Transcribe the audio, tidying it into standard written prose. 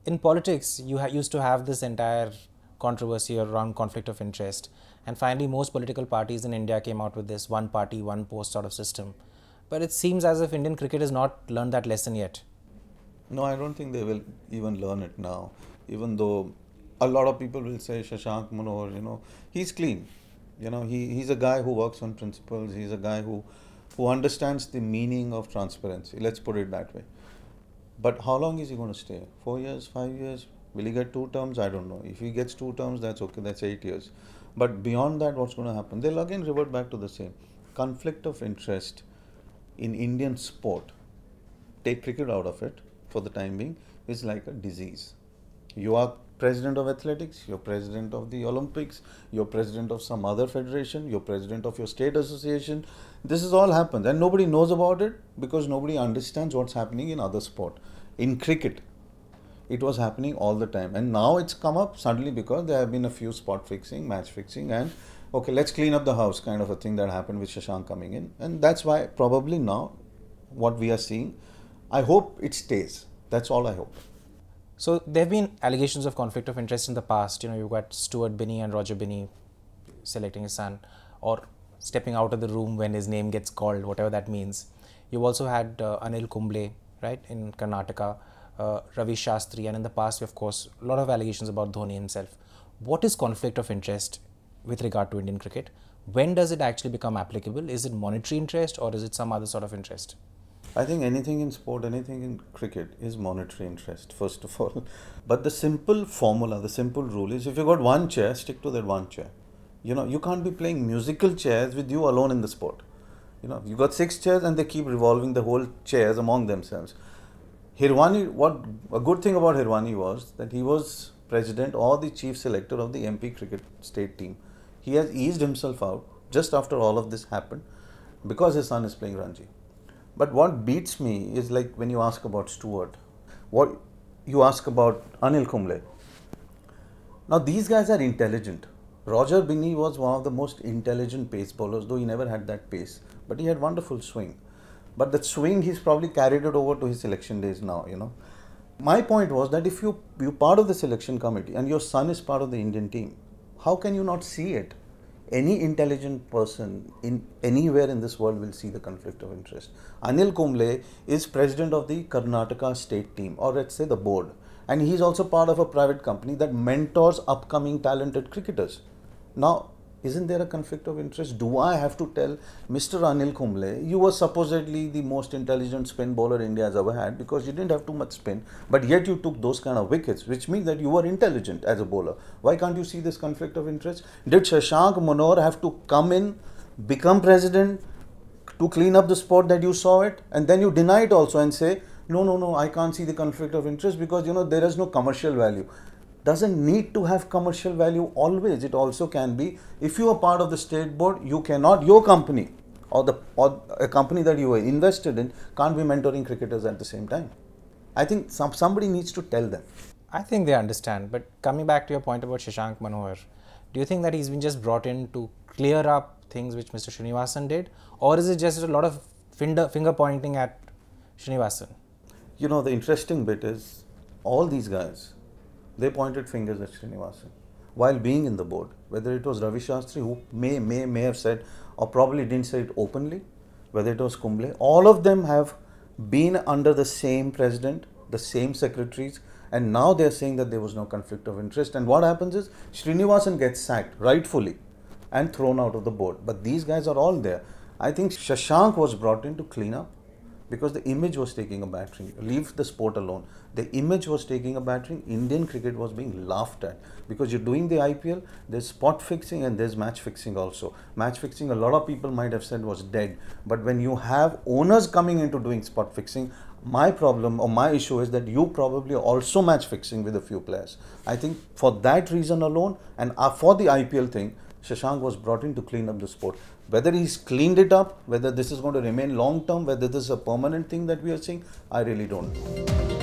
in politics, you used to have this entire controversy around conflict of interest. And finally, most political parties in India came out with this one party, one post sort of system. But it seems as if Indian cricket has not learned that lesson yet. No, I don't think they will even learn it now. Even though a lot of people will say Shashank Manohar, he's clean. He's a guy who works on principles. He's a guy who understands the meaning of transparency. Let's put it that way. But how long is he going to stay? 4 years, 5 years? Will he get 2 terms? I don't know. If he gets 2 terms, that's okay. That's 8 years. But beyond that, what's going to happen? They'll again revert back to the same. Conflict of interest in Indian sport, take cricket out of it for the time being, is like a disease. You are president of athletics, you're president of the Olympics, you're president of some other federation, you're president of your state association. This is all happens and nobody knows about it because nobody understands what's happening in other sport. In cricket, it was happening all the time, and now it's come up suddenly because there have been a few spot fixing, match fixing, and okay, let's clean up the house kind of a thing that happened with Shashank coming in. And that's why probably now what we are seeing, I hope it stays. That's all I hope. So there have been allegations of conflict of interest in the past. You've got Stuart Binney and Roger Binney selecting his son, or stepping out of the room when his name gets called, whatever that means. You've also had Anil Kumble, right, in Karnataka, Ravi Shastri, and in the past, of course, a lot of allegations about Dhoni himself. What is conflict of interest with regard to Indian cricket? When does it actually become applicable? Is it monetary interest or is it some other sort of interest? I think anything in sport, anything in cricket is monetary interest, first of all. But the simple formula, the simple rule is if you got one chair, stick to that one chair. You can't be playing musical chairs with you alone in the sport. You got 6 chairs and they keep revolving the whole chairs among themselves. Hirwani, what a good thing about Hirwani was that he was president or the chief selector of the MP cricket state team. He has eased himself out just after all of this happened because his son is playing Ranji. But what beats me is like when you ask about Stuart, what you ask about Anil Kumble. Now these guys are intelligent. Roger Binney was one of the most intelligent pace bowlers, though he never had that pace, but he had wonderful swing. But that swing, he's probably carried it over to his selection days now, My point was that if you're part of the selection committee and your son is part of the Indian team, how can you not see it? Any intelligent person anywhere in this world will see the conflict of interest. Anil Kumble is president of the Karnataka state team, or let's say the board. And he's also part of a private company that mentors upcoming talented cricketers. Now, isn't there a conflict of interest? Do I have to tell Mr. Anil Kumble, you were supposedly the most intelligent spin bowler India has ever had because you didn't have too much spin, but yet you took those kind of wickets, which means that you were intelligent as a bowler. Why can't you see this conflict of interest? Did Shashank Manohar have to come in, become president to clean up the sport that you saw it, and then you deny it also and say, no, I can't see the conflict of interest because there is no commercial value. Doesn't need to have commercial value always. It also can be, if you are part of the state board, you cannot, your company or a company that you are invested in can't be mentoring cricketers at the same time. I think somebody needs to tell them. I think they understand, but coming back to your point about Shashank Manohar, do you think that he's been just brought in to clear up things which Mr. Srinivasan did, or is it just a lot of finger pointing at Srinivasan? The interesting bit is all these guys, they pointed fingers at Srinivasan while being in the board. Whether it was Ravi Shastri, who may have said, or probably didn't say it openly, whether it was Kumble, all of them have been under the same president, the same secretaries, and now they're saying that there was no conflict of interest. And what happens is Srinivasan gets sacked rightfully and thrown out of the board. But these guys are all there. I think Shashank was brought in to clean up because the image was taking a battering. Leave the sport alone. The image was taking a battering. Indian cricket was being laughed at because you're doing the IPL, there's spot fixing and there's match fixing also. Match fixing, a lot of people might have said was dead. But when you have owners coming into doing spot fixing, my problem or my issue is that you probably are also match fixing with a few players. I think for that reason alone and for the IPL thing, Shashank was brought in to clean up the sport. Whether he's cleaned it up, whether this is going to remain long term, whether this is a permanent thing that we are seeing, I really don't know.